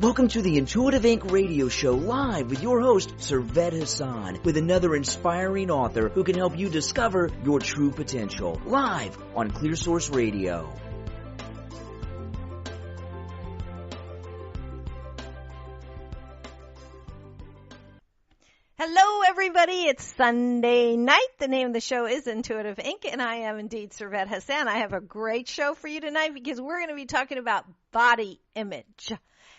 Welcome to the Intuitive Inc. radio show live with your host, Servet Hasan, with another inspiring author who can help you discover your true potential. Live on Clear Source Radio. Hello, everybody. It's Sunday night. The name of the show is Intuitive Inc., and I am indeed Servet Hasan. I have a great show for you tonight because we're going to be talking about body image.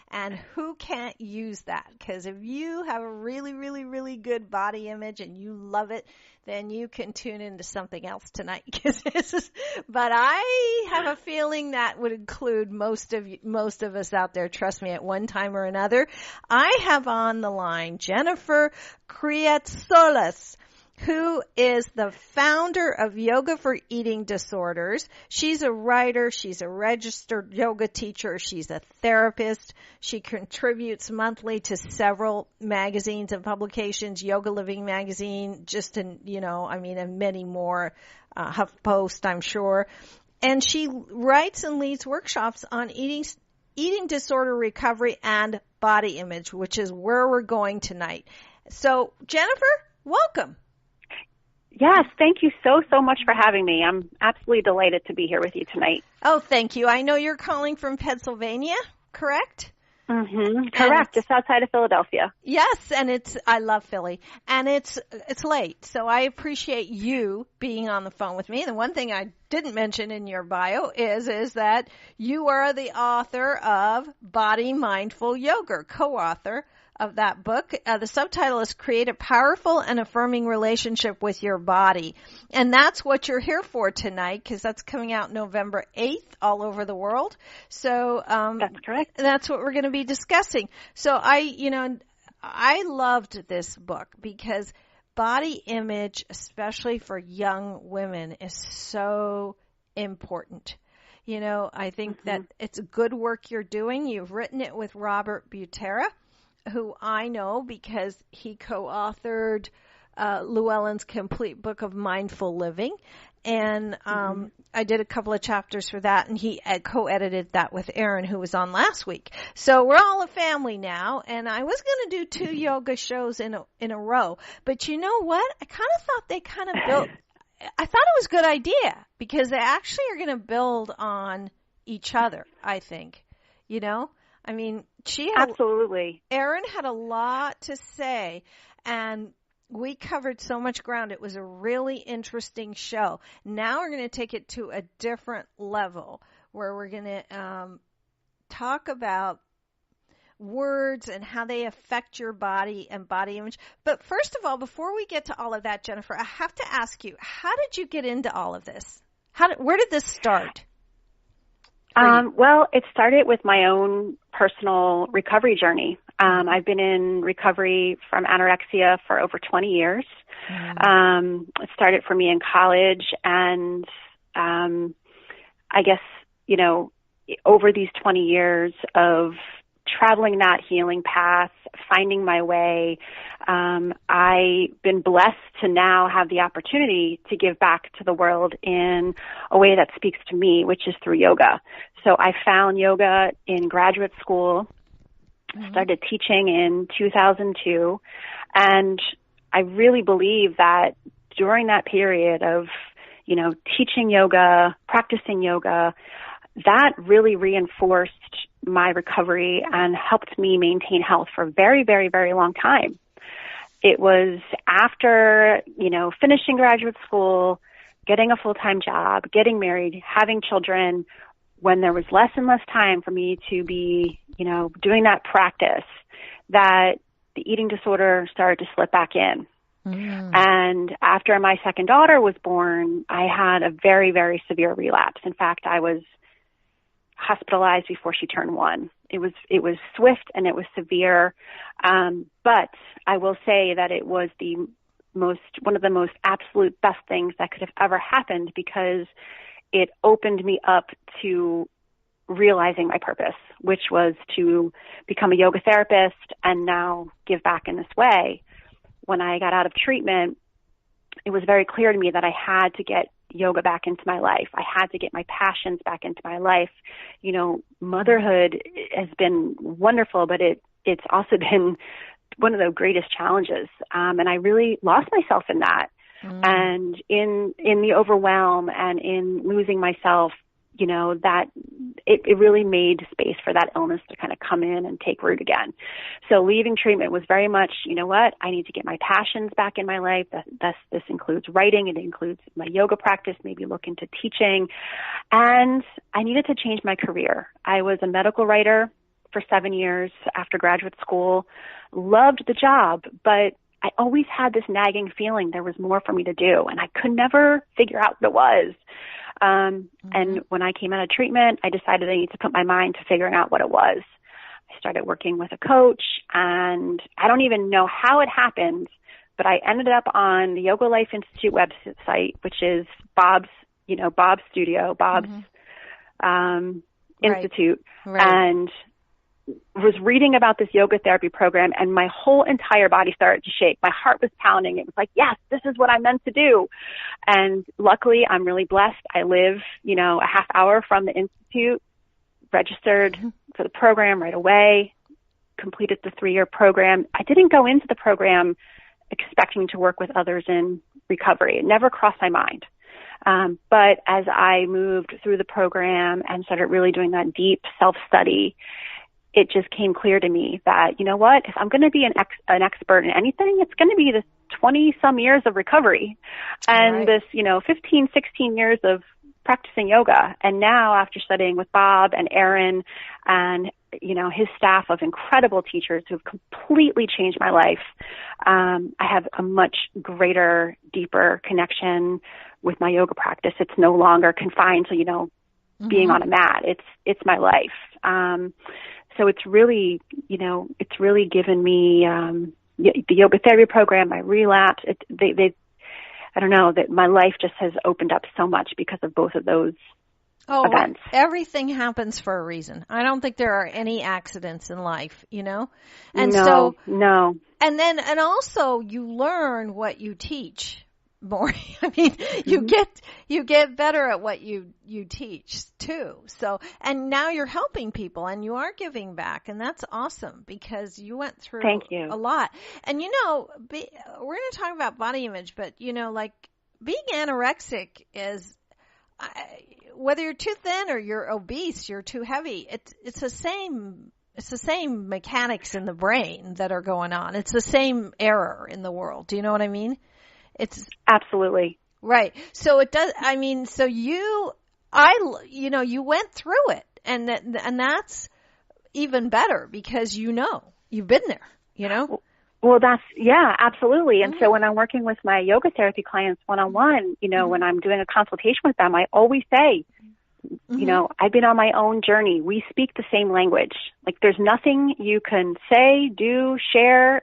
And who can't use that? Because if you have a really, really, really good body image and you love it, then you can tune into something else tonight. But I have a feeling that would include most of us out there. Trust me, at one time or another. I have on the line Jennifer Kreatsoulas, who is the founder of Yoga for Eating Disorders. She's a writer. She's a registered yoga teacher. She's a therapist. She contributes monthly to several magazines and publications, Yoga Living Magazine, and many more, HuffPost, I'm sure. And she writes and leads workshops on eating disorder recovery and body image, which is where we're going tonight. So, Jennifer, welcome. Yes, thank you so much for having me. I'm absolutely delighted to be here with you tonight. Oh, thank you. I know you're calling from Pennsylvania, correct? Mm-hmm. Correct, just outside of Philadelphia. Yes, and I love Philly, and it's late, so I appreciate you being on the phone with me. And the one thing I didn't mention in your bio is that you are the author of Body Mindful Yoga, co-author of that book. The subtitle is Create a Powerful and Affirming Relationship with Your Body. And that's what you're here for tonight, because that's coming out November 8th all over the world. So that's correct. That's what we're going to be discussing. So I loved this book because body image, especially for young women, is so important. I think that it's good work you're doing. You've written it with Robert Butera, who I know because he co-authored Llewellyn's complete book of mindful living. And I did a couple of chapters for that, and he co-edited that with Aaron, who was on last week. So we're all a family now, and I was going to do 2 yoga shows in a row. But you know what? I kind of thought they kind of built – I thought it was a good idea because they actually are going to build on each other, I think, I mean, absolutely. Erin had a lot to say, and we covered so much ground. It was a really interesting show. Now we're going to take it to a different level where we're going to talk about words and how they affect your body and body image. But first of all, before we get to all of that, Jennifer, I have to ask you, how did you get into all of this? Where did this start? Well, it started with my own personal recovery journey. I've been in recovery from anorexia for over 20 years. It started for me in college, and I guess, over these 20 years of traveling that healing path, finding my way, I've been blessed to now have the opportunity to give back to the world in a way that speaks to me, which is through yoga. So I found yoga in graduate school, started teaching in 2002, and I really believe that during that period of, teaching yoga, practicing yoga, that really reinforced my recovery and helped me maintain health for a very, very, very long time. It was after, finishing graduate school, getting a full-time job, getting married, having children, when there was less and less time for me to be, doing that practice, that the eating disorder started to slip back in. And after my second daughter was born, I had a very, very severe relapse. In fact, I was hospitalized before she turned 1. It was swift and it was severe. But I will say that it was one of the most absolute best things that could have ever happened, because it opened me up to realizing my purpose, which was to become a yoga therapist and now give back in this way. When I got out of treatment, it was very clear to me that I had to get yoga back into my life. I had to get my passions back into my life. You know, motherhood has been wonderful, but it's also been one of the greatest challenges. And I really lost myself in that. And in the overwhelm and in losing myself, you know, that it really made space for that illness to kind of come in and take root again. So leaving treatment was very much, you know what, I need to get my passions back in my life. This includes writing. It includes my yoga practice, maybe look into teaching. And I needed to change my career. I was a medical writer for 7 years after graduate school, loved the job, but I always had this nagging feeling there was more for me to do, and I could never figure out what it was. And when I came out of treatment, I decided I need to put my mind to figuring out what it was. I started working with a coach, and I don't even know how it happened, but I ended up on the Yoga Life Institute website, which is Bob's studio, Bob's institute, and was reading about this yoga therapy program, and my whole entire body started to shake. My heart was pounding. It was like, yes, this is what I'm meant to do. And luckily, I'm really blessed. I live, you know, a half hour from the institute, registered for the program right away, completed the 3-year program. I didn't go into the program expecting to work with others in recovery. It never crossed my mind. But as I moved through the program and started really doing that deep self-study, it just came clear to me that, you know what, if I'm going to be an expert in anything, it's going to be this 20-some years of recovery and this, you know, 15, 16 years of practicing yoga. And now after studying with Bob and Aaron and, you know, his staff of incredible teachers who've completely changed my life, I have a much greater, deeper connection with my yoga practice. It's no longer confined to, you know, being on a mat. It's my life. So it's really, you know, it's really given me the yoga therapy program, my relapse. I don't know, that my life just has opened up so much because of both of those events. Everything happens for a reason. I don't think there are any accidents in life, you know? And no. And also you learn what you teach more. I mean, you get better at what you teach too. So, and now you're helping people and you are giving back, and that's awesome because you went through a lot. And you know, we're going to talk about body image, but you know, like being anorexic is, whether you're too thin or you're obese, you're too heavy. It's the same mechanics in the brain that are going on. It's the same error in the world. Do you know what I mean? It's absolutely right. So it does. I mean, so you went through it, and that's even better because you know you've been there. You know. Well, absolutely. And so when I'm working with my yoga therapy clients one-on-one, you know, when I'm doing a consultation with them, I always say, you know, I've been on my own journey. We speak the same language. Like, there's nothing you can say, do, share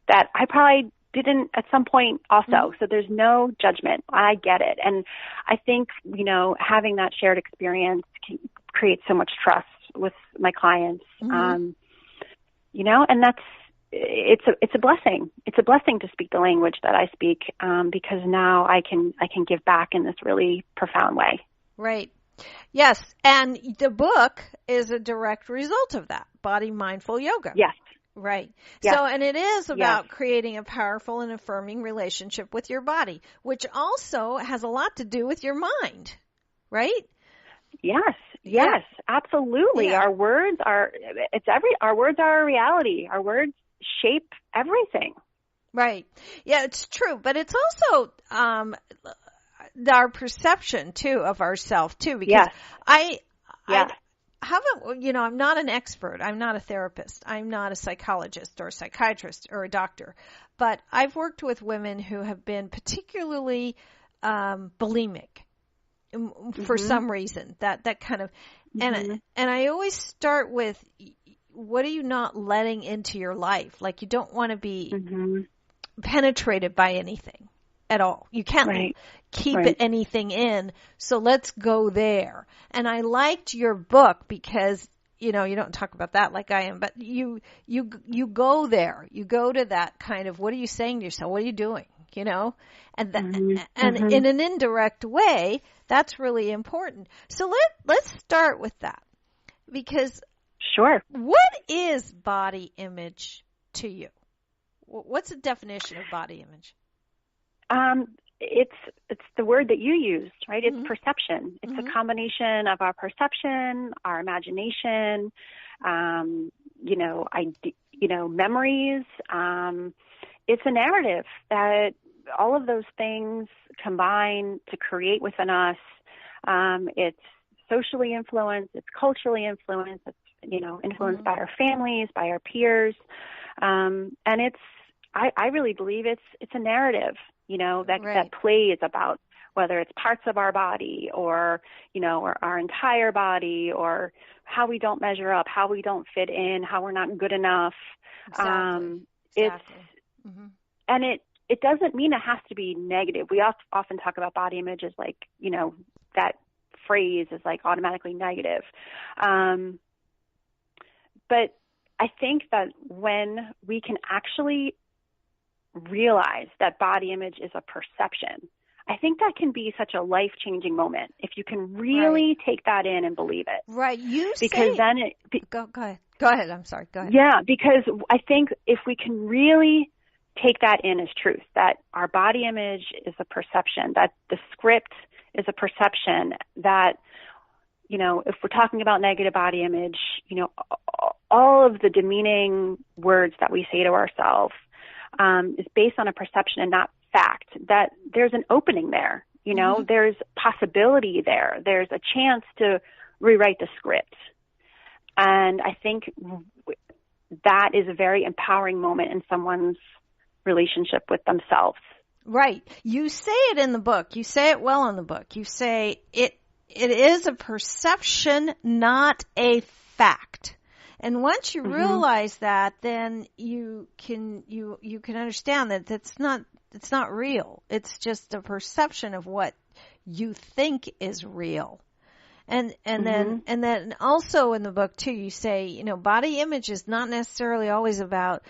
that I probably didn't at some point also. So there's no judgment. I get it. And I think, you know, having that shared experience can create so much trust with my clients. You know, and it's a blessing. It's a blessing to speak the language that I speak, because now I can give back in this really profound way. Right. Yes. And the book is a direct result of that, Body Mindful Yoga. Yes. Right. Yes. So, and it is about creating a powerful and affirming relationship with your body, which also has a lot to do with your mind, right? Yes, absolutely. Yeah. Our words are our reality. Our words shape everything. Right. Yeah, it's true. But it's also, our perception too of ourselves too, because I haven't, you know, I'm not an expert. I'm not a therapist. I'm not a psychologist or a psychiatrist or a doctor, but I've worked with women who have been particularly, bulimic for some reason, that kind of, and I always start with, what are you not letting into your life? Like, you don't want to be penetrated by anything at all. You can't keep anything in. So let's go there. And I liked your book because, you know, you don't talk about that like I am, but you go there. You go to that kind of, what are you saying to yourself? What are you doing? you know, and in an indirect way, that's really important. So let's start with that, because sure. What is body image to you? What's the definition of body image? It's the word that you used, right? It's perception. It's a combination of our perception, our imagination, memories. It's a narrative that all of those things combine to create within us. It's socially influenced. It's culturally influenced. It's, influenced by our families, by our peers. And I really believe it's a narrative, that plays about whether it's parts of our body or our entire body, or how we don't measure up, how we don't fit in, how we're not good enough. Exactly. And it doesn't mean it has to be negative. We often talk about body image as like, that phrase is like automatically negative. But I think that when we can actually realize that body image is a perception, I think that can be such a life-changing moment if you can really take that in and believe it. Right. Go ahead. Go ahead. I'm sorry. Go ahead. Yeah, because I think if we can really take that in as truth, that our body image is a perception, that the script is a perception, that, if we're talking about negative body image, all of the demeaning words that we say to ourselves is based on a perception and not fact, that there's an opening there, there's possibility there. There's a chance to rewrite the script. And I think that is a very empowering moment in someone's relationship with themselves. Right. You say it in the book. You say it well in the book. You say it is a perception, not a fact. And once you realize that, then you can understand that it's not real. It's just a perception of what you think is real. And then also in the book too, you say, body image is not necessarily always about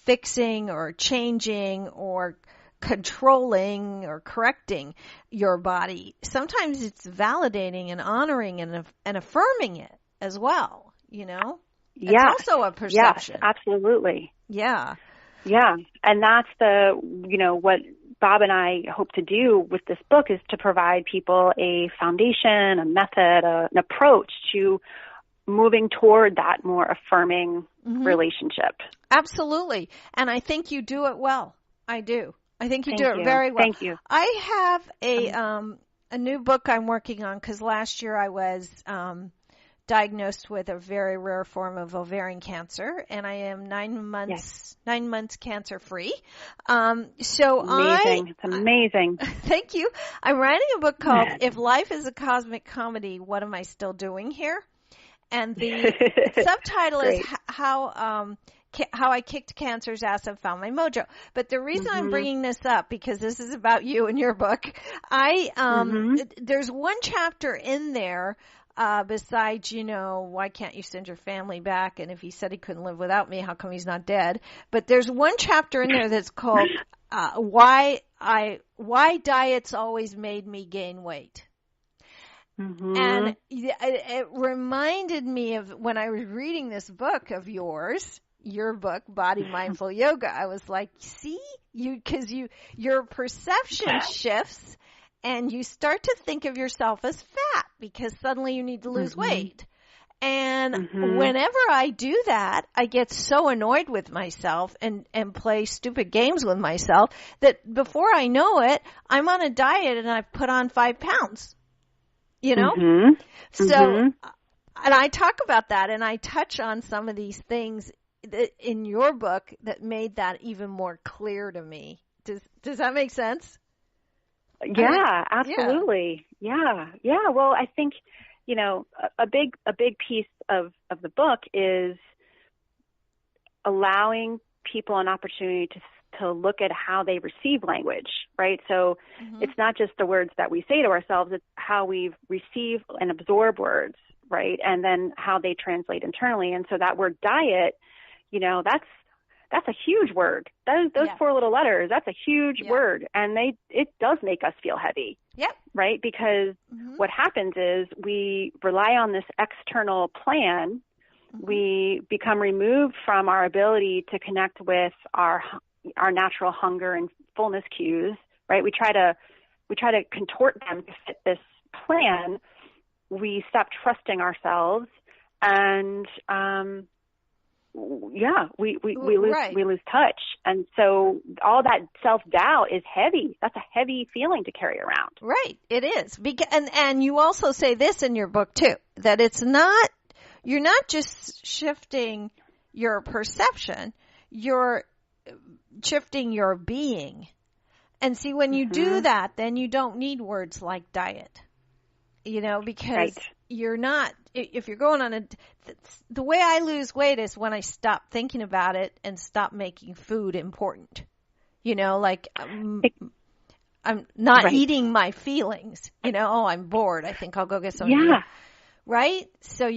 fixing or changing or controlling or correcting your body. Sometimes it's validating and honoring and affirming it as well, It's also a perception. Yes, absolutely. Yeah. Yeah. And that's what Bob and I hope to do with this book is to provide people a foundation, a method, an approach to moving toward that more affirming relationship. Absolutely. And I think you do it well. I do. I think you do it very well. Thank you. I have a new book I'm working on because last year I was diagnosed with a very rare form of ovarian cancer, and I am 9 months cancer free. It's amazing. Thank you. I'm writing a book called If Life is a Cosmic Comedy, What Am I Still Doing Here? And the subtitle is How I Kicked Cancer's Ass and Found My Mojo. But the reason I'm bringing this up, because this is about you and your book, there's one chapter in there besides, why can't you send your family back? And if he said he couldn't live without me, how come he's not dead? But there's one chapter in there that's called Why Diets Always Made Me Gain Weight. And it reminded me of when I was reading this book of yours, your book, Body Mindful Yoga. I was like, see, your perception shifts and you start to think of yourself as fat because suddenly you need to lose weight. And whenever I do that, I get so annoyed with myself and play stupid games with myself that before I know it, I'm on a diet and I've put on 5 pounds. So, and I talk about that and I touch on some of these things in your book that made that even more clear to me. Does that make sense? Yeah, absolutely. Yeah. Well, I think, a big piece of the book is allowing people an opportunity to look at how they receive language, right? So it's not just the words that we say to ourselves, it's how we receive and absorb words, right? And then how they translate internally. And so that word diet, that's a huge word. Those Yeah. 4 little letters, that's a huge Yeah. word. And it does make us feel heavy. Yep. Right? Because what happens is we rely on this external plan. We become removed from our ability to connect with our natural hunger and fullness cues, right? We try to contort them to fit this plan. We stop trusting ourselves, and we lose touch. And so all that self-doubt is heavy. That's a heavy feeling to carry around. Right, it is. And you also say this in your book too, that you're not just shifting your perception, you're shifting your being. And see, when you do that, then you don't need words like diet, because you're not, if you're going on the way I lose weight is when I stop thinking about it and stop making food important, I'm not eating my feelings, I'm bored. I think I'll go get something. Yeah. Right? So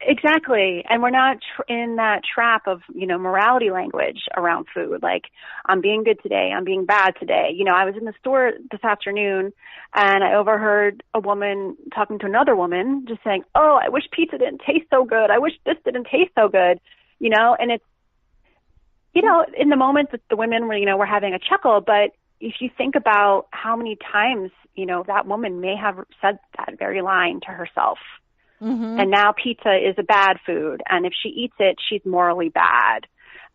Exactly. And we're not in that trap of, morality language around food. Like, I'm being good today. I'm being bad today. I was in the store this afternoon and I overheard a woman talking to another woman just saying, oh, I wish pizza didn't taste so good. I wish this didn't taste so good, and it's, in the moment that the women were, we're having a chuckle, but if you think about how many times, that woman may have said that very line to herself. And now pizza is a bad food. And if she eats it, she's morally bad.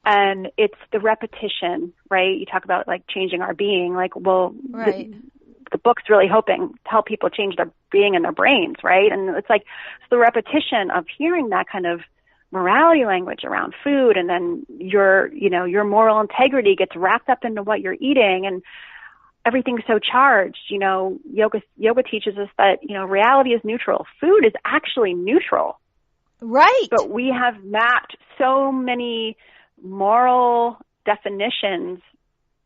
And it's the repetition, right? You talk about like changing our being, like, well, the book's really hoping to help people change their being and their brains, right? And it's like, it's the repetition of hearing that kind of morality language around food. And then your moral integrity gets wrapped up into what you're eating. And everything's so charged. Yoga teaches us that, reality is neutral. Food is actually neutral. Right. But we have mapped so many moral definitions.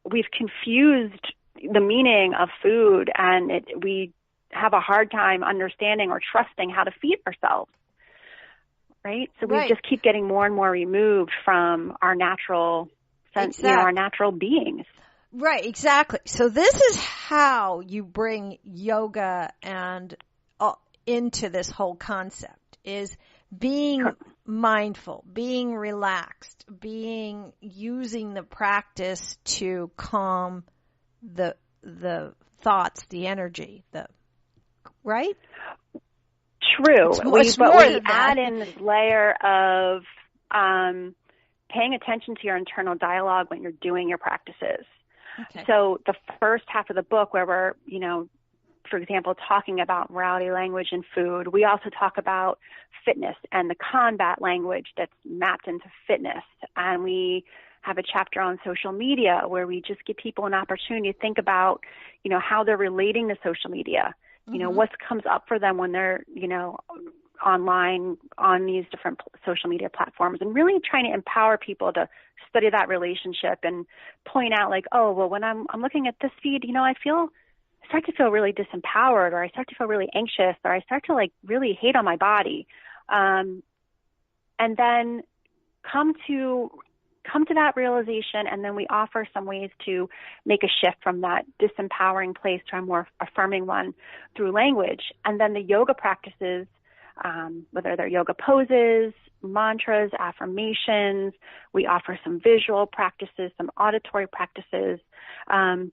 We've confused the meaning of food, and we have a hard time understanding or trusting how to feed ourselves. Right? So we just keep getting more and more removed from our natural sense, our natural beings. Right, exactly. So this is how you bring yoga and into this whole concept, is being mindful, being relaxed, using the practice to calm the thoughts, the energy, right? True. We add in this layer of paying attention to your internal dialogue when you're doing your practices. Okay. So the first half of the book where we're, for example, talking about morality language and food, we also talk about fitness and the combat language that's mapped into fitness. And we have a chapter on social media where we just give people an opportunity to think about, how they're relating to social media, what comes up for them when they're, online on these different social media platforms, and really trying to empower people to study that relationship and point out like, oh, well, when I'm looking at this feed, I start to feel really disempowered, or I start to feel really anxious, or I start to like really hate on my body. And then come to that realization, and then we offer some ways to make a shift from that disempowering place to a more affirming one through language. And then the yoga practices, whether they're yoga poses, mantras, affirmations, we offer some visual practices, some auditory practices, and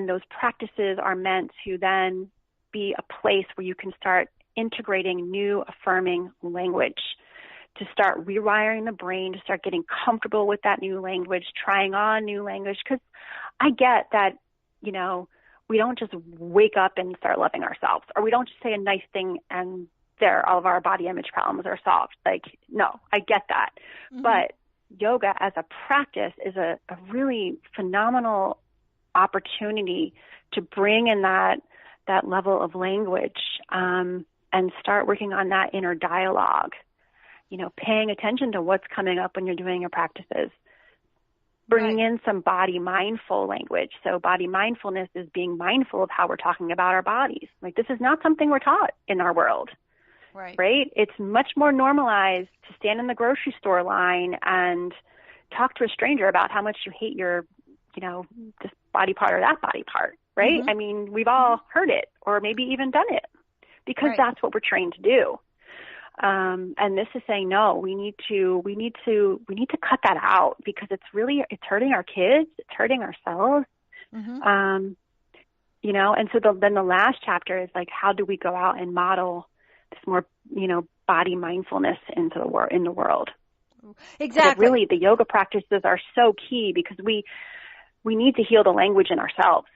those practices are meant to then be a place where you can start integrating new affirming language, to start rewiring the brain, to start getting comfortable with that new language, trying on new language. Because I get that, we don't just wake up and start loving ourselves, or we don't just say a nice thing and all of our body image problems are solved. Like, no, I get that. But yoga as a practice is a really phenomenal opportunity to bring in that level of language, and start working on that inner dialogue, paying attention to what's coming up when you're doing your practices, bringing in some body mindful language. So body mindfulness is being mindful of how we're talking about our bodies. Like, this is not something we're taught in our world. Right? It's much more normalized to stand in the grocery store line and talk to a stranger about how much you hate your, this body part or that body part, right? Mm-hmm. I mean, we've all heard it or maybe even done it because Right. that's what we're trained to do. And this is saying, no, we need to cut that out because it's hurting our kids. It's hurting ourselves. Mm-hmm. And so then the last chapter is like, how do we go out and model this more, body mindfulness in the world? Exactly. But really, the yoga practices are so key because we need to heal the language in ourselves,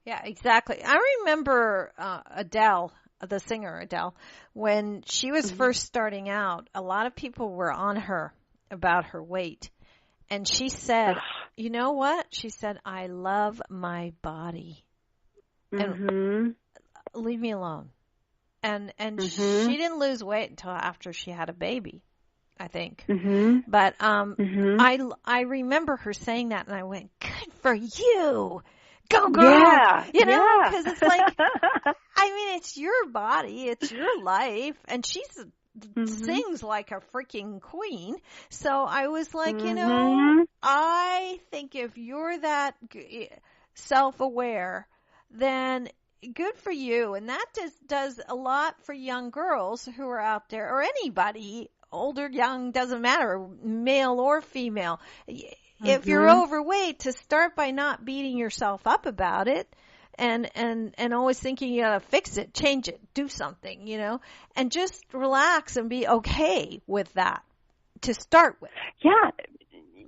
Yeah, exactly. I remember Adele, the singer Adele, when she was first starting out, a lot of people were on her about her weight. And she said, you know what? She said, I love my body. And leave me alone. And she didn't lose weight until after she had a baby, I think. But I remember her saying that, and I went, good for you. Go, girl. Yeah. Because it's like, I mean, it's your body. It's your life. And she sings like a freaking queen. So I was like, I think if you're that self-aware, then good for you. And that does a lot for young girls who are out there, or anybody, older, young, doesn't matter, male or female. If you're overweight, to start by not beating yourself up about it and always thinking you gotta fix it, change it, do something, and just relax and be okay with that to start with. Yeah.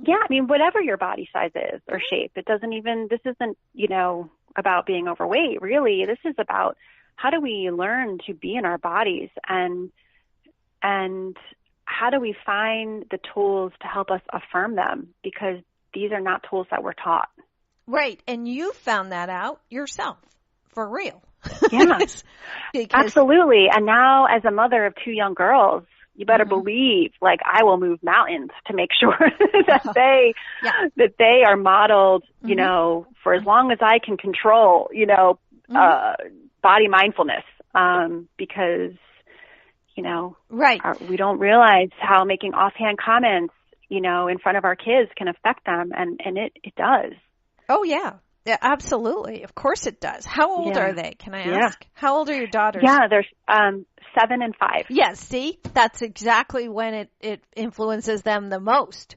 Yeah. I mean, whatever your body size is or shape, this isn't, about being overweight, really. This is about how do we learn to be in our bodies and how do we find the tools to help us affirm them? Because these are not tools that we're taught. Right. And you found that out yourself, for real. Yes, absolutely. And now as a mother of 2 young girls, you better believe, like, I will move mountains to make sure that they are modeled, for as long as I can control, body mindfulness, because, right. We don't realize how making offhand comments, in front of our kids can affect them, and it does. Oh, yeah. Yeah, absolutely. Of course it does. How old are they? Can I ask? Yeah. How old are your daughters? Yeah, they're 7 and 5. Yes, see? That's exactly when it influences them the most,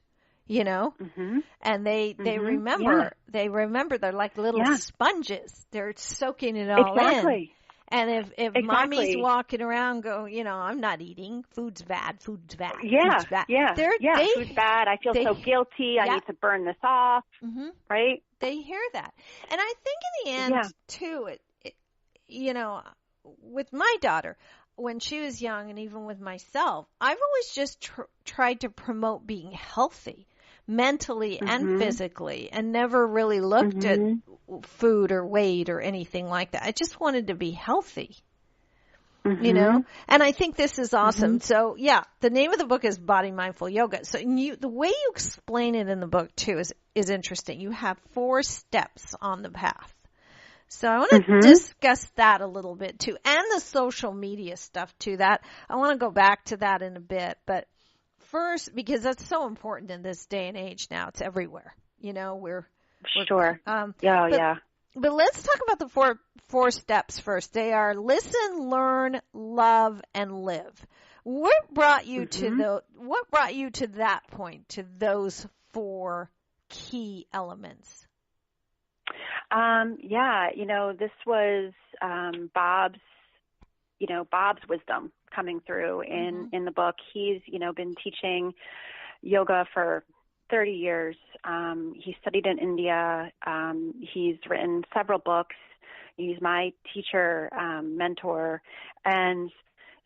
And they remember. Yeah. They remember. They're like little sponges. They're soaking it all in. And if mommy's walking around going, I'm not eating. Food's bad. Food's bad. Yeah. Food's bad. Yeah. Food's bad. I feel so guilty. I need to burn this off. Right? They hear that. And I think in the end, too, with my daughter, when she was young and even with myself, I've always just tried to promote being healthy mentally and physically, and never really looked at food or weight or anything like that. I just wanted to be healthy, and I think this is awesome. So the name of the book is Body Mindful Yoga. So the way you explain it in the book too is interesting. You have 4 steps on the path. So I want to discuss that a little bit too, and the social media stuff too. That I want to go back to that in a bit, but first, because that's so important in this day and age now, it's everywhere. We're sure. But let's talk about the four steps first. They are listen, learn, love, and live. What brought you to that point, to those 4 key elements? This was Bob's wisdom coming through in the book. He's, been teaching yoga for 30 years. He studied in India. He's written several books. He's my teacher, mentor. And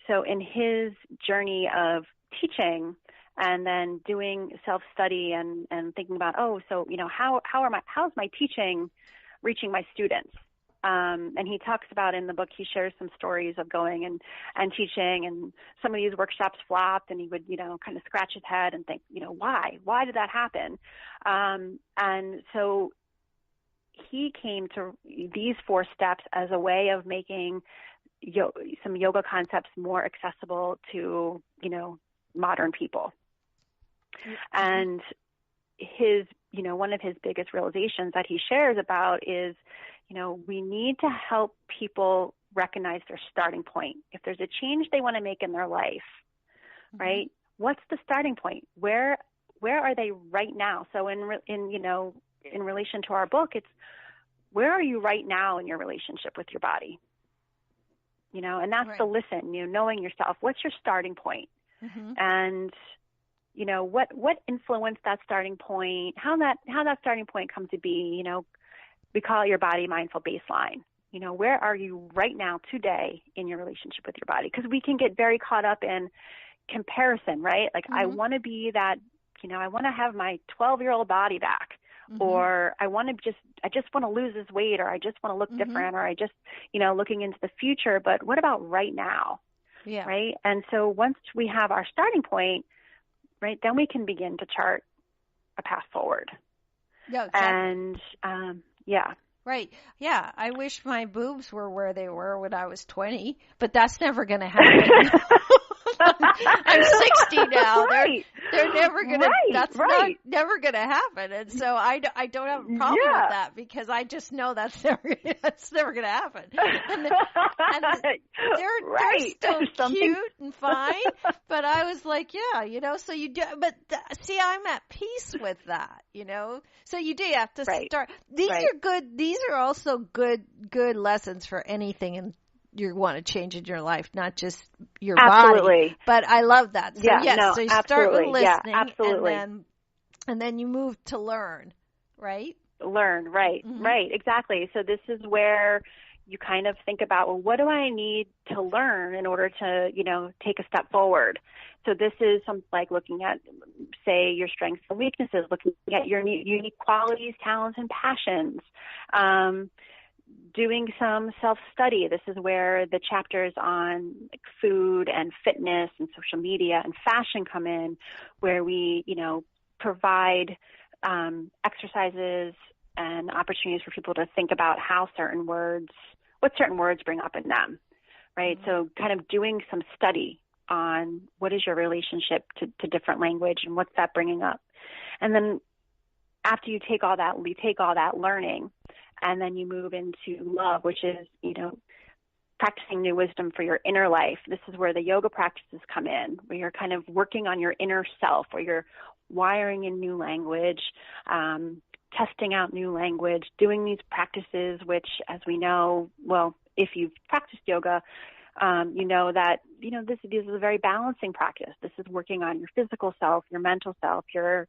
so in his journey of teaching and then doing self-study and thinking about, how's my teaching reaching my students? And he talks about in the book, he shares some stories of going and teaching, and some of these workshops flopped, and he would, kind of scratch his head and think, why did that happen? And so he came to these 4 steps as a way of making some yoga concepts more accessible to, modern people. And his, one of his biggest realizations that he shares about is, we need to help people recognize their starting point. If there's a change they want to make in their life, right? What's the starting point? Where are they right now? So in relation to our book, it's where are you right now in your relationship with your body? And that's the listen, knowing yourself. What's your starting point? And what influenced that starting point? How that starting point comes to be? We call it your body mindful baseline. Where are you right now today in your relationship with your body? Because we can get very caught up in comparison, right? Like I want to be that, I want to have my 12-year-old body back, or I just want to lose this weight, or I just want to look different, or I just, looking into the future. But what about right now? Yeah. Right. And so once we have our starting point, right, then we can begin to chart a path forward. Yeah, exactly. And yeah. Right. Yeah. I wish my boobs were where they were when I was 20, but that's never going to happen. I'm 60 now. Right. They're never going to, that's never going to happen. And so I don't have a problem with that, because I just know that's never going to happen. And they're still cute and fine. But I was like, so you do, but see, I'm at peace with that, so you do have to start. These are good. These are also good lessons for anything you want to change in your life, not just your body. But I love that. So so you start with listening, and then you move to learn, right? Learn, right, right, exactly. So this is where you kind of think about, well, what do I need to learn in order to, take a step forward? So this is something like looking at, say, your strengths and weaknesses, looking at your unique qualities, talents, and passions. Doing some self-study. This is where the chapters on food and fitness and social media and fashion come in, where we, provide exercises and opportunities for people to think about what certain words bring up in them, right? So kind of doing some study on what is your relationship to different language and what's that bringing up. And then after you take all that learning, and then you move into love, which is, practicing new wisdom for your inner life. This is where the yoga practices come in, where you're kind of working on your inner self, where you're wiring in new language, testing out new language, doing these practices, which, as we know, well, if you've practiced yoga, you know that, this is a very balancing practice. This is working on your physical self, your mental self, your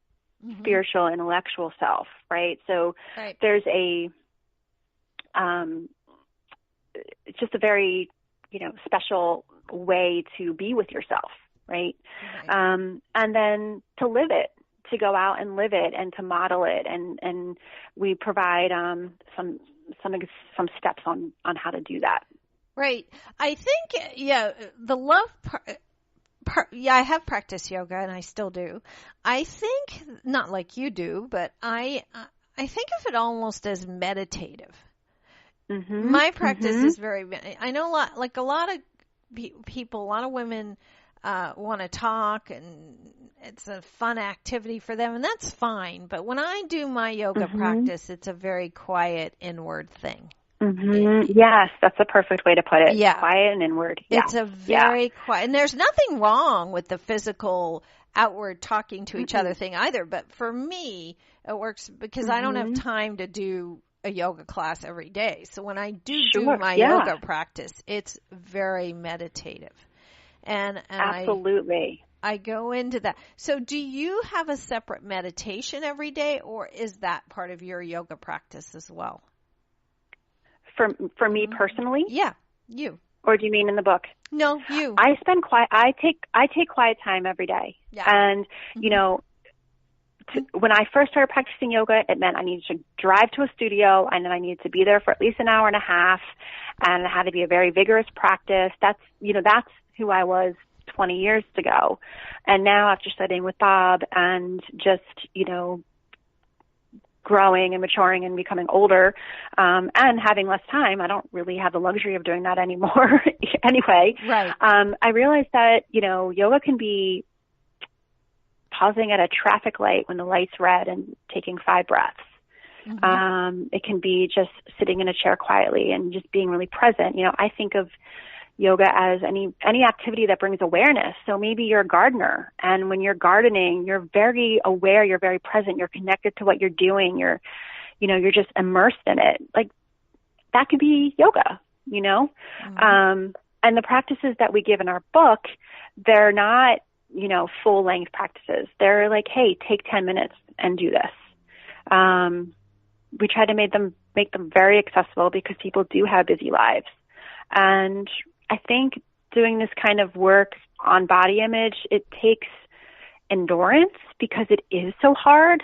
spiritual, intellectual self, right? So there's it's just a very, special way to be with yourself, right? And then to live it, to go out and live it and to model it. And we provide some steps on how to do that. Right. I think, the love part, I have practiced yoga and I still do. I think, not like you do, but I think of it almost as meditative. My practice is I know a lot of people, a lot of women want to talk, and it's a fun activity for them, and that's fine. But when I do my yoga practice, it's a very quiet inward thing. Yes, that's a perfect way to put it. Yeah. Quiet and inward. Yeah. It's a very quiet, and there's nothing wrong with the physical outward talking to each other thing either. But for me, it works because I don't have time to do a yoga class every day. So when I do my yoga practice, it's very meditative. And absolutely. I go into that. So do you have a separate meditation every day, or is that part of your yoga practice as well? For me personally? Yeah, you. Or do you mean in the book? No, you. I spend I take quiet time every day. Yeah. And, when I first started practicing yoga, it meant I needed to drive to a studio, and then I needed to be there for at least an hour and a half, and it had to be a very vigorous practice. That's who I was 20 years ago. And now, after studying with Bob and just, growing and maturing and becoming older, and having less time, I don't really have the luxury of doing that anymore anyway. Right. I realized that, yoga can be pausing at a traffic light when the light's red and taking 5 breaths. It can be just sitting in a chair quietly and just being really present. I think of yoga as any activity that brings awareness. So maybe you're a gardener, and when you're gardening, you're very aware, you're very present, you're connected to what you're doing, you're just immersed in it. Like, that could be yoga, and the practices that we give in our book, they're not, full length practices. They're like, hey, take 10 minutes and do this. We try to make them very accessible because people do have busy lives. And I think doing this kind of work on body image, it takes endurance because it is so hard.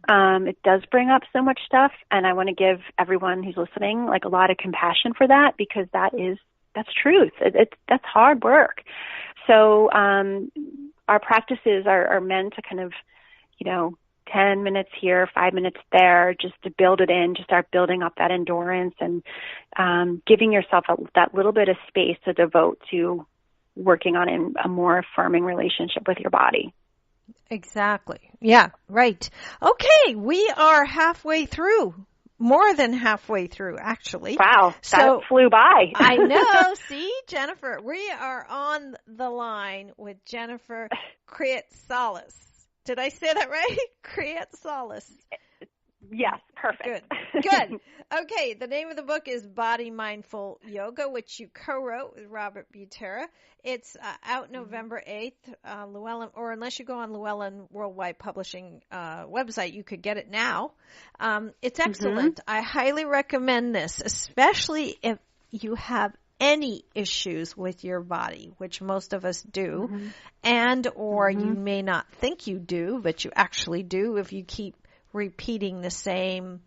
It does bring up so much stuff. And I want to give everyone who's listening like a lot of compassion for that, because that's truth. That's hard work. So our practices are meant to kind of, 10 minutes here, 5 minutes there, just to build it in, to start building up that endurance and giving yourself that little bit of space to devote to working on a more affirming relationship with your body. Exactly. Yeah, right. Okay, we are halfway through. More than halfway through, actually. Wow, that flew by. I know. See, Jennifer, we are on the line with Jennifer Kreatsoulas. Did I say that right? Kreatsoulas. Yes, perfect. Good. Okay, the name of the book is Body Mindful Yoga, which you co-wrote with Robert Butera. It's out November 8th, Llewellyn, or unless you go on Llewellyn Worldwide Publishing website, you could get it now. It's excellent. I highly recommend this, especially if you have any issues with your body, which most of us do, and or you may not think you do, but you actually do if you keep repeating the same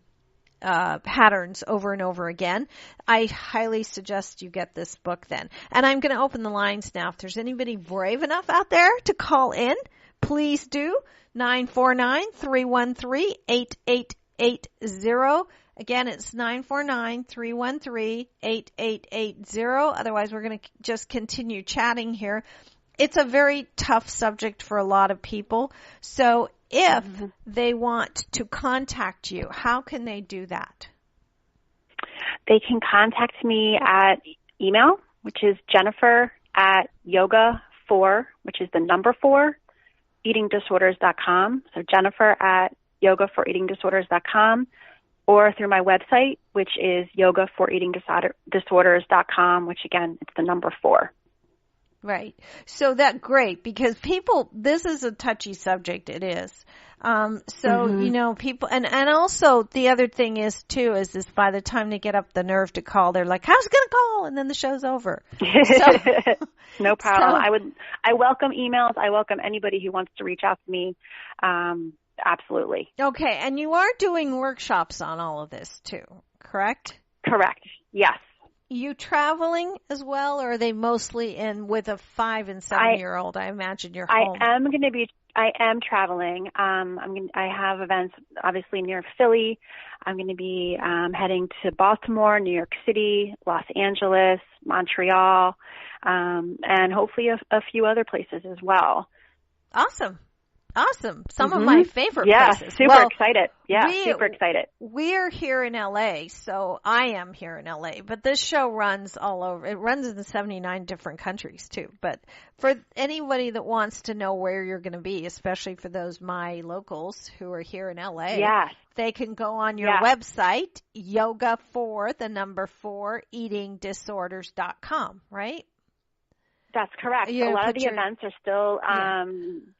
patterns over and over again. I highly suggest you get this book then. And I'm going to open the lines now. If there's anybody brave enough out there to call in, please do. 949-313-8880. Again, it's 949-313-8880. Otherwise, we're going to just continue chatting here. It's a very tough subject for a lot of people. So if they want to contact you, how can they do that? They can contact me at email, which is Jennifer@yoga4, which is the number 4, eatingdisorders.com. So Jennifer@yoga4eatingdisorders.com, or through my website, which is yoga4eatingdisorders.com, which again, it's the number 4. Right. So that's great, because people, this is a touchy subject. It is. People, and also the other thing is too, is this, by the time they get up the nerve to call, they're like, how's it going to call? And then the show's over. No problem. I welcome emails. I welcome anybody who wants to reach out to me. Absolutely. Okay. And you are doing workshops on all of this too, correct? Correct. Yes. You traveling as well, or are they mostly in with a 5 and 7-year-old? I imagine you're home. I am traveling. I have events obviously near Philly. I'm going to be heading to Baltimore, New York City, Los Angeles, Montreal, and hopefully a few other places as well. Awesome. Some of my favorite places. Super excited. Yeah, super excited. We're here in LA, so I am here in LA, but this show runs all over. It runs in 79 different countries too. But for anybody that wants to know where you're going to be, especially for those my locals who are here in LA, they can go on your website, yoga4 eatingdisorders.com, right? That's correct. A lot of the events are still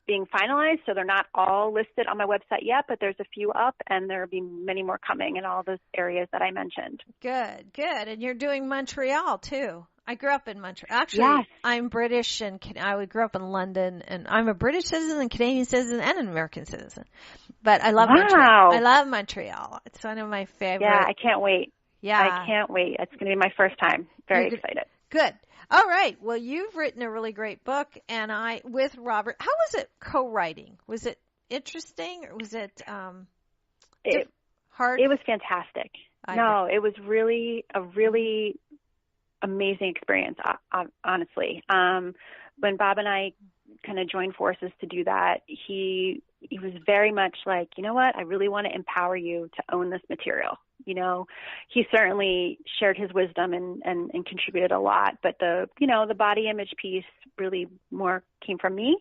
being finalized, so they're not all listed on my website yet, but there's a few up, and there will be many more coming in all those areas that I mentioned. Good. And you're doing Montreal, too. I grew up in Montreal. Actually, I'm British, and I grew up in London, and I'm a British citizen, and Canadian citizen, and an American citizen. But I love Montreal. I love Montreal. It's one of my favorite. Yeah, I can't wait. I can't wait. It's going to be my first time. Very excited. Good. All right. Well, you've written a really great book, and with Robert. How was it co-writing? Was it interesting, or was it hard? It was fantastic. It was really a really amazing experience. Honestly, when Bob and I kind of joined forces to do that, he was very much like, you know what, I really want to empower you to own this material. You know, he certainly shared his wisdom and contributed a lot, but the body image piece really more came from me.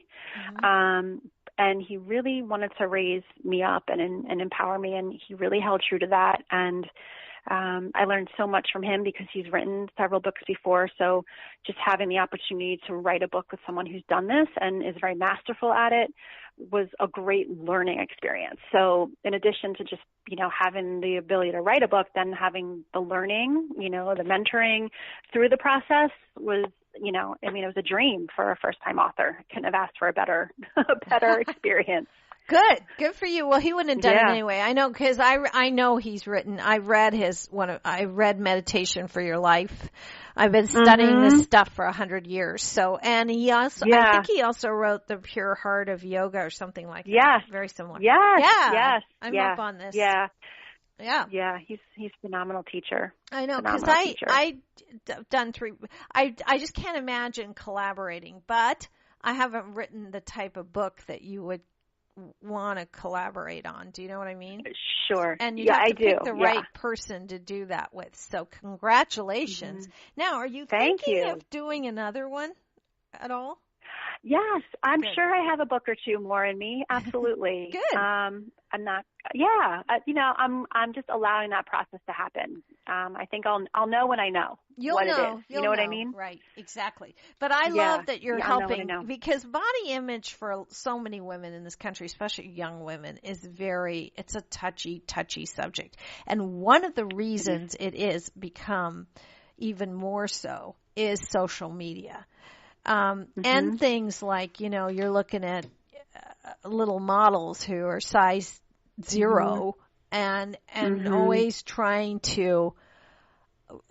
And he really wanted to raise me up and empower me, and he really held true to that. And I learned so much from him because he's written several books before. So just having the opportunity to write a book with someone who's done this and is very masterful at it was a great learning experience. So in addition to just, having the ability to write a book, then having the learning, the mentoring through the process was, it was a dream for a first-time author. Couldn't have asked for a better experience. Good for you. Well, he wouldn't have done it anyway. I know, because I know he's written. I read Meditation for Your Life. I've been studying this stuff for 100 years. So, and he also, I think he also wrote The Pure Heart of Yoga or something like that. Yes. Very similar. Yes. I'm up on this. Yeah. He's a phenomenal teacher. I know, because I've done 3. I just can't imagine collaborating, but I haven't written the type of book that you would want to collaborate on. Do you know what I mean? Sure. And you have to pick the right person to do that with. So congratulations. Now, are you thinking of doing another one at all? Yes, I'm sure I have a book or two more in me. Absolutely. Good. I'm not. I'm just allowing that process to happen. I think I'll know when I know what it is. You know what I mean? Right. Exactly. But I love that you're helping, because body image for so many women in this country, especially young women, it's a touchy subject. And one of the reasons it is become even more so is social media. And things like, you're looking at little models who are size 0 and always trying to,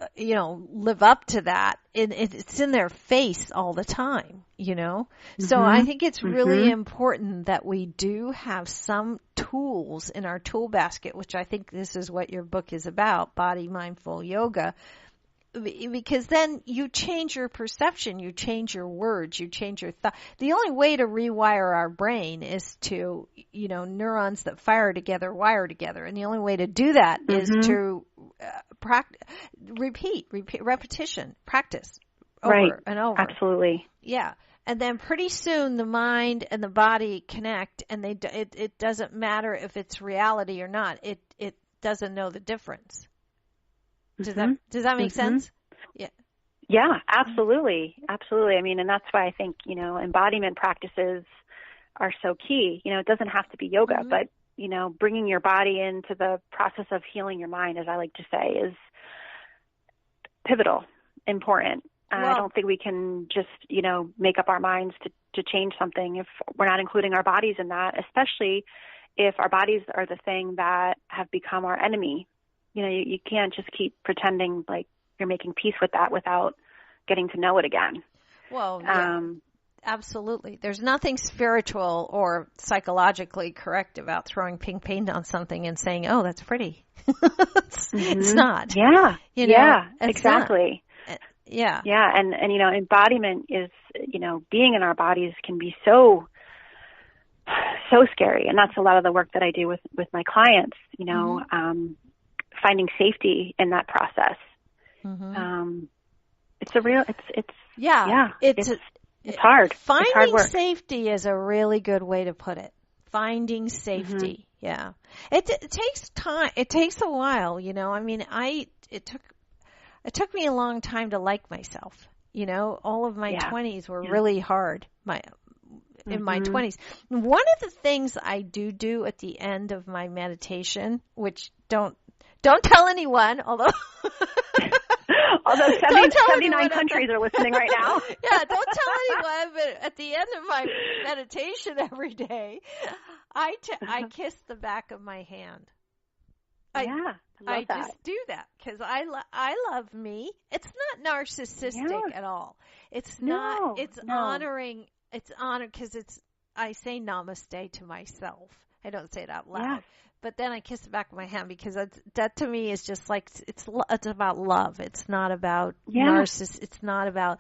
live up to that. It's in their face all the time, So I think it's really important that we do have some tools in our tool basket, which I think this is what your book is about, Body Mindful Yoga. Because then you change your perception, you change your words, you change your thought. The only way to rewire our brain is to, neurons that fire together, wire together. And the only way to do that is to repetition, practice over and over. Absolutely. Yeah. And then pretty soon the mind and the body connect, and it doesn't matter if it's reality or not. It doesn't know the difference. Does that make sense? Yeah. Yeah, absolutely. Absolutely. I mean, and that's why I think, embodiment practices are so key. It doesn't have to be yoga, but, bringing your body into the process of healing your mind, as I like to say, is pivotal, important. I don't think we can just, make up our minds to change something if we're not including our bodies in that, especially if our bodies are the thing that have become our enemy. You can't just keep pretending like you're making peace with that without getting to know it again. Well, absolutely. There's nothing spiritual or psychologically correct about throwing pink paint on something and saying, "Oh, that's pretty." It's not. Yeah. Exactly. Not. Yeah. Yeah. And embodiment is, being in our bodies can be so scary. And that's a lot of the work that I do with my clients, finding safety in that process. It's hard. Finding it's hard work. Safety is a really good way to put it. Finding safety. Yeah. It takes time. It takes a while, I mean, it took me a long time to like myself. All of my 20s were really hard. In my 20s. One of the things I do at the end of my meditation, which don't tell anyone, although 79 countries are listening right now. Yeah, don't tell anyone, but at the end of my meditation every day, I kiss the back of my hand. I just do that because I love me. It's not narcissistic at all. It's not. It's honoring. It's honor because I say namaste to myself. I don't say it out loud, but then I kiss the back of my hand because that to me is just like it's about love. It's not about narcissism. It's not about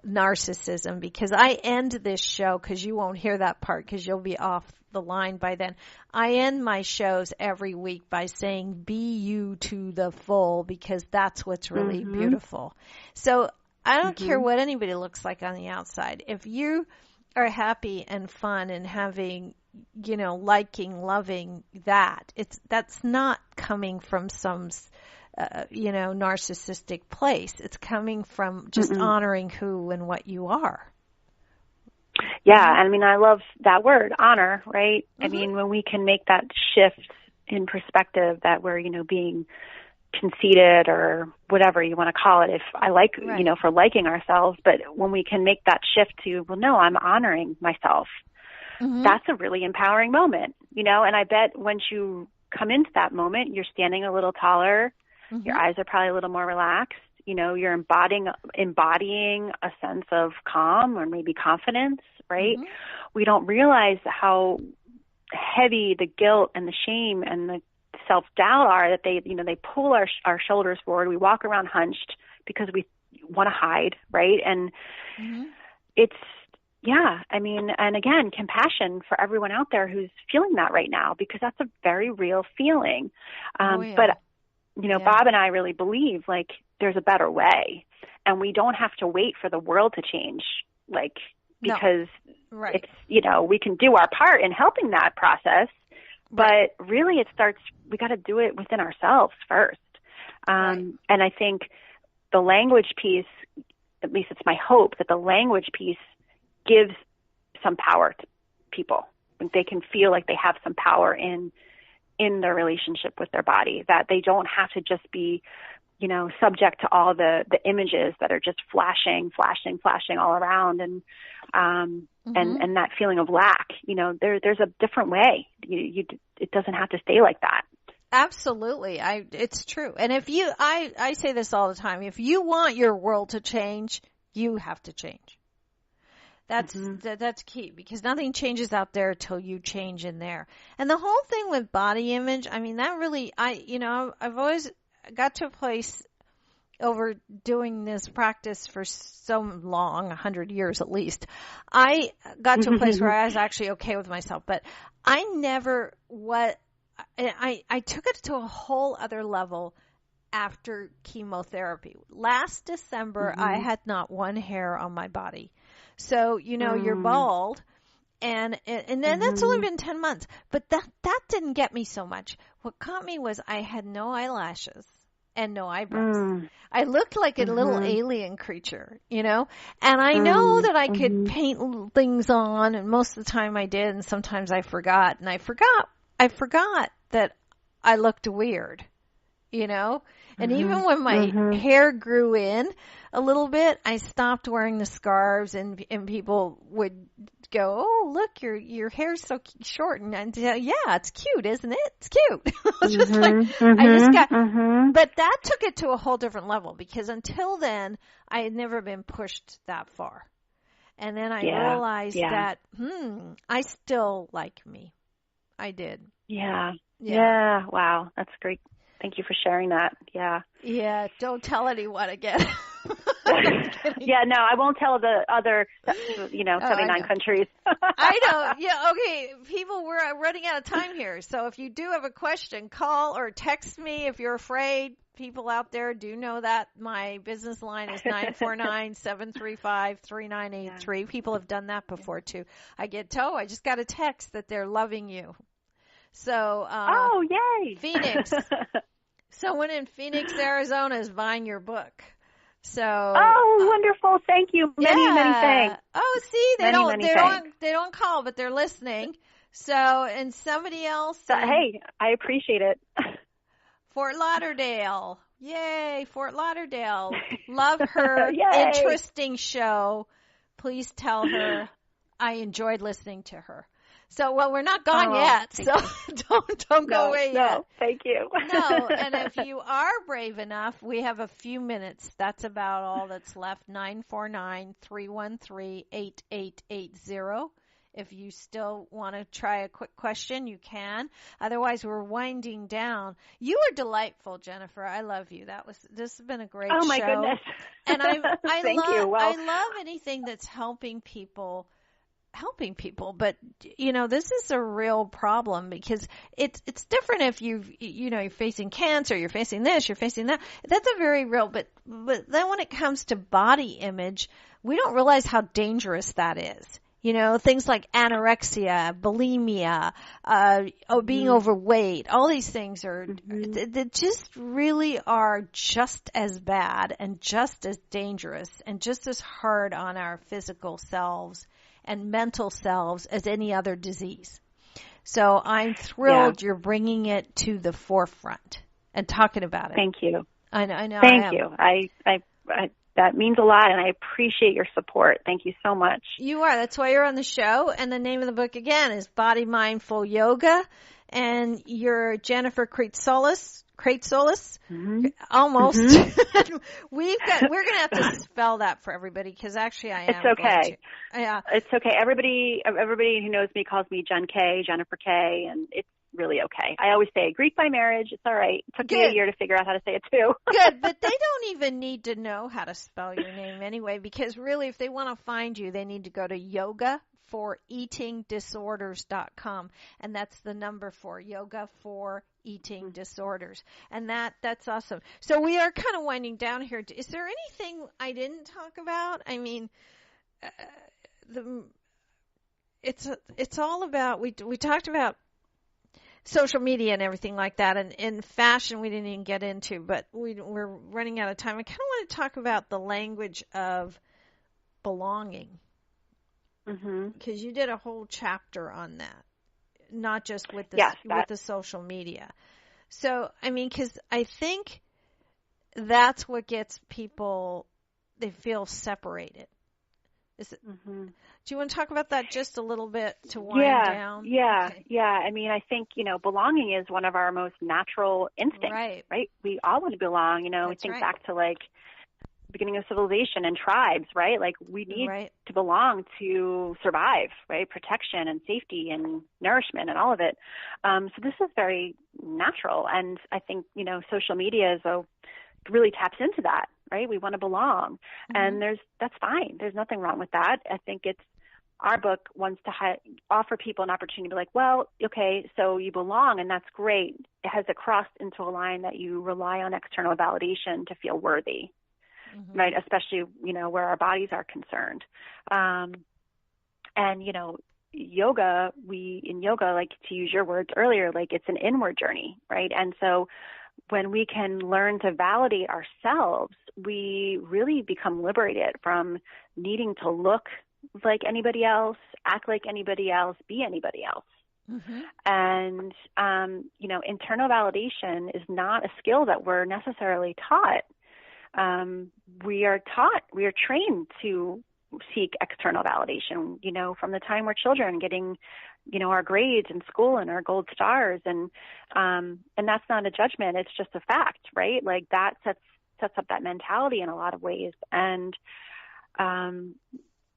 narcissism, because I end this show, because you won't hear that part because you'll be off the line by then. I end my shows every week by saying, be you to the full, because that's what's really beautiful. So I don't care what anybody looks like on the outside. If you are happy and fun and having, liking, loving that's not coming from some, narcissistic place. It's coming from just honoring who and what you are. Yeah. I mean, I love that word, honor, right? I mean, when we can make that shift in perspective that we're, being conceited or whatever you want to call it, if I like, for liking ourselves, but when we can make that shift to, well, no, I'm honoring myself, that's a really empowering moment, and I bet once you come into that moment, you're standing a little taller, your eyes are probably a little more relaxed, you're embodying a sense of calm or maybe confidence, right? We don't realize how heavy the guilt and the shame and the self-doubt are, that they pull our shoulders forward. We walk around hunched because we want to hide, right? And it's, I mean, and again, compassion for everyone out there who's feeling that right now, because that's a very real feeling. But, Bob and I really believe, like, there's a better way, and we don't have to wait for the world to change, because it's, we can do our part in helping that process. But really we got to do it within ourselves first. And I think the language piece, at least it's my hope that the language piece gives some power to people. They can feel like they have some power in their relationship with their body, that they don't have to just be, subject to all the images that are just flashing all around. And that feeling of lack, there's a different way. It doesn't have to stay like that. Absolutely. It's true. And I say this all the time, if you want your world to change, you have to change. That's key, because nothing changes out there till you change in there. And the whole thing with body image, I mean, that really, I've always got to a place over doing this practice for so long, 100 years at least. I got to a place where I was actually okay with myself, but I took it to a whole other level after chemotherapy. Last December, I had not one hair on my body. So, you're bald, and then that's only been 10 months, but that didn't get me so much. What caught me was I had no eyelashes and no eyebrows. I looked like a little alien creature, and I know that I could paint things on, and most of the time I did, and sometimes I forgot, and I forgot that I looked weird, and even when my hair grew in a little bit, I stopped wearing the scarves, and people would go, "Oh, look, your hair's so short," and I'd say, "Yeah, it's cute, isn't it? It's cute." I just got, but that took it to a whole different level, because until then, I had never been pushed that far, and then I realized that, I still like me. I did. Yeah. Wow, that's great. Thank you for sharing that. Yeah. Yeah. Don't tell anyone again. Yeah, no, I won't tell the other, 79 countries. I know. Yeah. Okay. People, we're running out of time here. So if you do have a question, call or text me if you're afraid. People out there do know that my business line is 949-735-3983. People have done that before too. I just got a text that they're loving you. So, oh, yay. Phoenix. Someone in Phoenix, Arizona is buying your book. So. Oh, wonderful. Thank you. Many thanks. Oh, see, they don't call, but they're listening. So, and somebody else. Hey, I appreciate it. Fort Lauderdale. Yay, Fort Lauderdale. Love her. Interesting show. Please tell her I enjoyed listening to her. So, well, we're not gone yet, so don't go away yet. No, thank you. No, and if you are brave enough, we have a few minutes. That's about all that's left, 949-313-8880. If you still want to try a quick question, you can. Otherwise, we're winding down. You are delightful, Jennifer. I love you. This has been a great show. Oh my goodness. And Thank you. Well, I love anything that's helping people, but this is a real problem because it's different if you're facing cancer, you're facing this, you're facing that. That's a very real, but then when it comes to body image, we don't realize how dangerous that is. Things like anorexia, bulimia, being overweight, all these things they just really are just as bad and just as dangerous and just as hard on our physical selves and mental selves as any other disease. So I'm thrilled you're bringing it to the forefront and talking about it. Thank you. I know. Thank you. I that means a lot, and I appreciate your support. Thank you so much. You are. That's why you're on the show. And the name of the book, again, is Body Mindful Yoga. And you're Jennifer Kreatsoulas. Mm-hmm. Almost. Mm-hmm. We're going to have to spell that for everybody because actually I am. It's okay. Yeah. It's okay. Everybody who knows me calls me Jen K, Jennifer K, and it's really okay. I always say Greek by marriage. It's all right. It took me a year to figure out how to say it too. Good, but they don't even need to know how to spell your name anyway, because really if they want to find you, they need to go to yogaforeatingdisorders.com, and that's the number for Yoga for Eating Disorders. And that's awesome. So we are kind of winding down here. Is there anything I didn't talk about? I mean, it's all about, we talked about social media and everything like that, and in fashion we didn't even get into, but we're running out of time. I kind of want to talk about the language of belonging, because you did a whole chapter on that, not just with the with the social media. So I mean, because I think that's what gets people, they feel separated. Is it? Do you want to talk about that just a little bit to wind down? Yeah. I mean, I think, belonging is one of our most natural instincts, right? We all want to belong. We think back to like beginning of civilization and tribes, right? Like we need to belong to survive, right? Protection and safety and nourishment and all of it. So this is very natural. And I think, social media really taps into that. Right? We want to belong, and that's fine. There's nothing wrong with that. I think our book wants to offer people an opportunity to be like, well, okay, so you belong, and that's great. Has it crossed into a line that you rely on external validation to feel worthy, right? Especially, where our bodies are concerned. And, yoga, like to use your words earlier, like it's an inward journey, right? And so when we can learn to validate ourselves, we really become liberated from needing to look like anybody else, act like anybody else, be anybody else. And, internal validation is not a skill that we're necessarily taught. We are trained to seek external validation, from the time we're children, getting our grades in school and our gold stars, and that's not a judgment. It's just a fact, right? Like that sets up that mentality in a lot of ways. And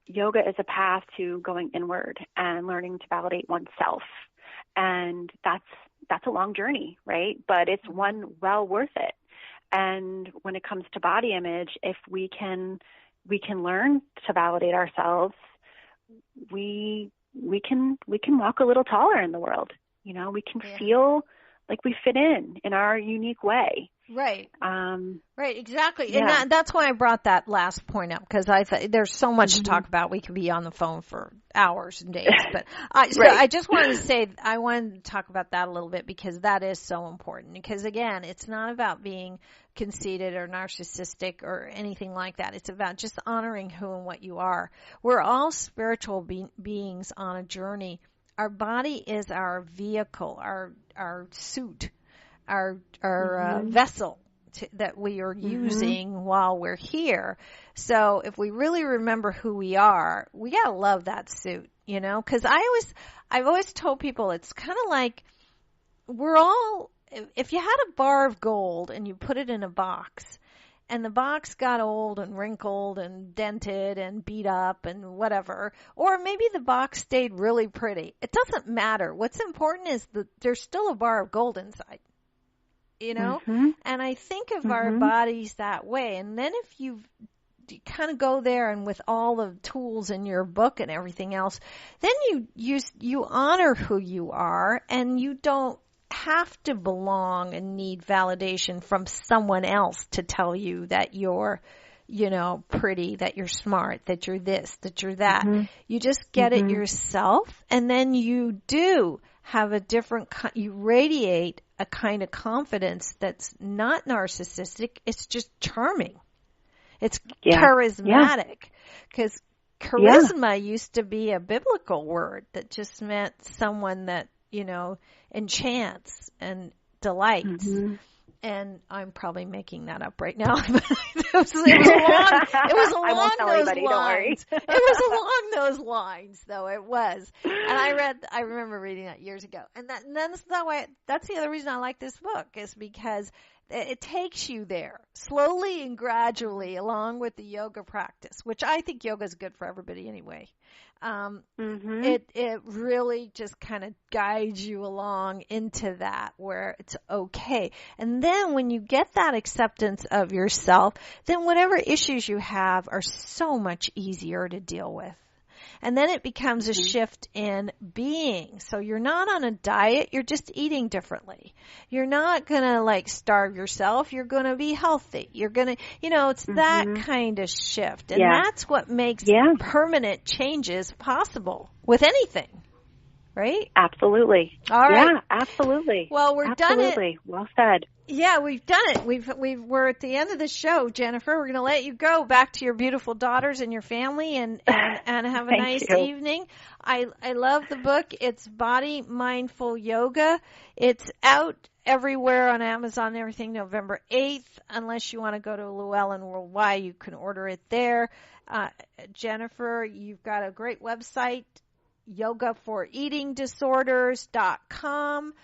yoga is a path to going inward and learning to validate oneself. And that's a long journey, right? But it's one well worth it. And when it comes to body image, if we can learn to validate ourselves, we can walk a little taller in the world. We can feel like we fit in our unique way. Right. Right. Exactly. Yeah. And that's why I brought that last point up, because I thought there's so much to talk about. We could be on the phone for hours and days, but I just wanted to say, I wanted to talk about that a little bit, because that is so important. Because again, it's not about being conceited or narcissistic or anything like that. It's about just honoring who and what you are. We're all spiritual beings on a journey. Our body is our vehicle, our suit, our vessel that we are using while we're here. So if we really remember who we are, we gotta love that suit, because I've always told people it's kind of like we're all, if you had a bar of gold and you put it in a box and the box got old and wrinkled and dented and beat up and whatever, or maybe the box stayed really pretty. It doesn't matter. What's important is that there's still a bar of gold inside, you know? Mm-hmm. And I think of our bodies that way. And then if you kind of go there and with all the tools in your book and everything else, then you honor who you are, and you don't have to belong and need validation from someone else to tell you that you're, you know, pretty, that you're smart, that you're this, that you're that. You just get it yourself, and then you do have a different, you radiate a kind of confidence that's not narcissistic. It's just charming. It's charismatic, because charisma used to be a biblical word that just meant someone that, you know, enchants and delights. And I'm probably making that up right now. But it was along those lines. It was along those lines, though. It was. And I remember reading that years ago. And that's the other reason I like this book, is because it takes you there slowly and gradually, along with the yoga practice, which I think yoga is good for everybody anyway. It really just kind of guides you along into that where it's okay. And then when you get that acceptance of yourself, then whatever issues you have are so much easier to deal with. And then it becomes a shift in being. So you're not on a diet. You're just eating differently. You're not going to like starve yourself. You're going to be healthy. You're going to, you know, it's that kind of shift. And that's what makes permanent changes possible with anything. Right? Absolutely. All right. Yeah, absolutely. Well, we're done it. Well said. Yeah, we've done it. We're at the end of the show, Jennifer. We're going to let you go back to your beautiful daughters and your family and have a nice evening. I love the book. It's Body Mindful Yoga. It's out everywhere on Amazon and everything November 8th. Unless you want to go to Llewellyn Worldwide, you can order it there. Jennifer, you've got a great website, yogaforeatingdisorders.com.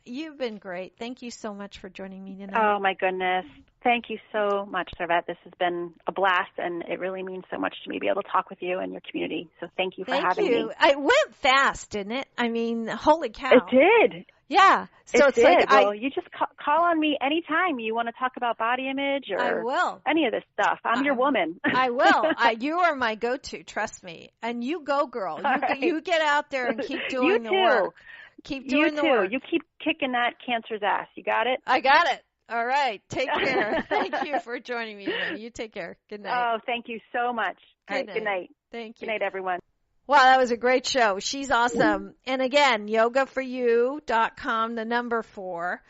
You've been great. Thank you so much for joining me tonight. Oh, my goodness. Thank you so much, Servet. This has been a blast, and it really means so much to me to be able to talk with you and your community. So thank you for having me. It went fast, didn't it? I mean, holy cow. It did. Yeah. So it's like well, you just call on me anytime you want to talk about body image or I will. Any of this stuff. I'm your woman. I will. You are my go-to, trust me. And you go, girl. You get out there and keep doing the work. Keep doing the work. You keep kicking that cancer's ass. You got it? I got it. All right. Take care. Thank you for joining me today. You take care. Good night. Oh, thank you so much. Good night. Thank you. Good night, everyone. Wow, that was a great show. She's awesome. And again, yogaforyou.com, the number 4.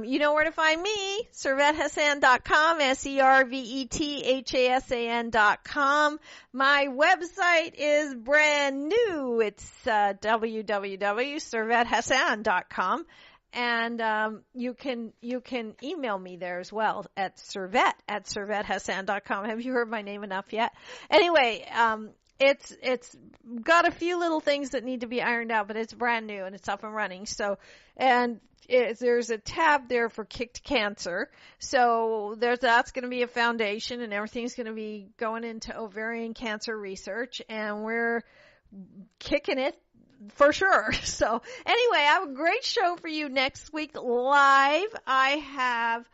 You know where to find me, servethasan.com, servethasan.com. My website is brand new. It's www.servethasan.com. And you can email me there as well at servet@servethasan.com. Have you heard my name enough yet? Anyway, it's got a few little things that need to be ironed out, but it's brand new and it's up and running. So, and there's a tab there for Kicked Cancer. So that's going to be a foundation, and everything's going to be going into ovarian cancer research, and we're kicking it for sure. So anyway, I have a great show for you next week live. I have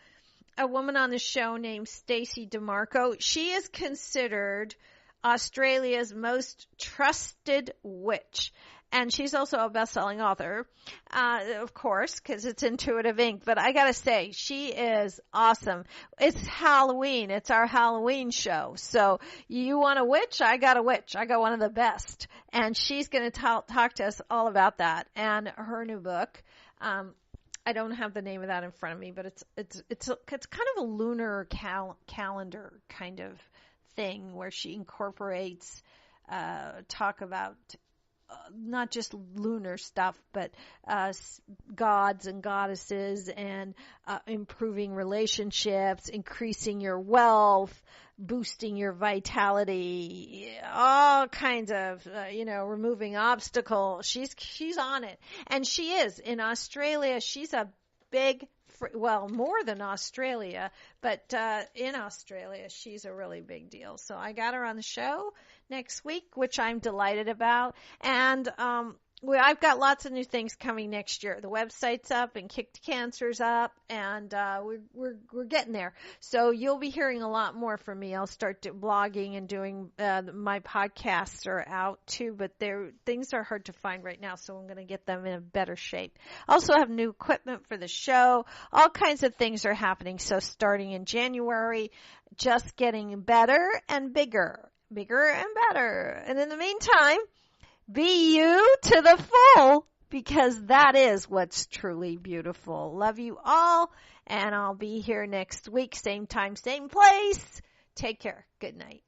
a woman on the show named Stacey DeMarco. She is considered Australia's most trusted witch. And she's also a best-selling author, of course, because it's Intuitive Inc. But I got to say, she is awesome. It's Halloween. It's our Halloween show. So you want a witch? I got a witch. I got one of the best. And she's going to talk to us all about that and her new book. I don't have the name of that in front of me, but it's kind of a lunar calendar kind of thing where she incorporates talk about not just lunar stuff, but gods and goddesses and improving relationships, increasing your wealth, boosting your vitality, all kinds of, removing obstacles. She's on it. And she is. In Australia, she's a big more than Australia, but in Australia, she's a really big deal. So I got her on the show next week, which I'm delighted about. And I've got lots of new things coming next year. The website's up and Kick to Cancer's up, and we're getting there. So you'll be hearing a lot more from me. I'll start blogging and doing my podcasts are out too, but things are hard to find right now, so I'm going to get them in a better shape. Also have new equipment for the show. All kinds of things are happening. So starting in January, just getting better and bigger and better. And in the meantime, be you to the full, because that is what's truly beautiful. Love you all, and I'll be here next week, same time, same place. Take care. Good night.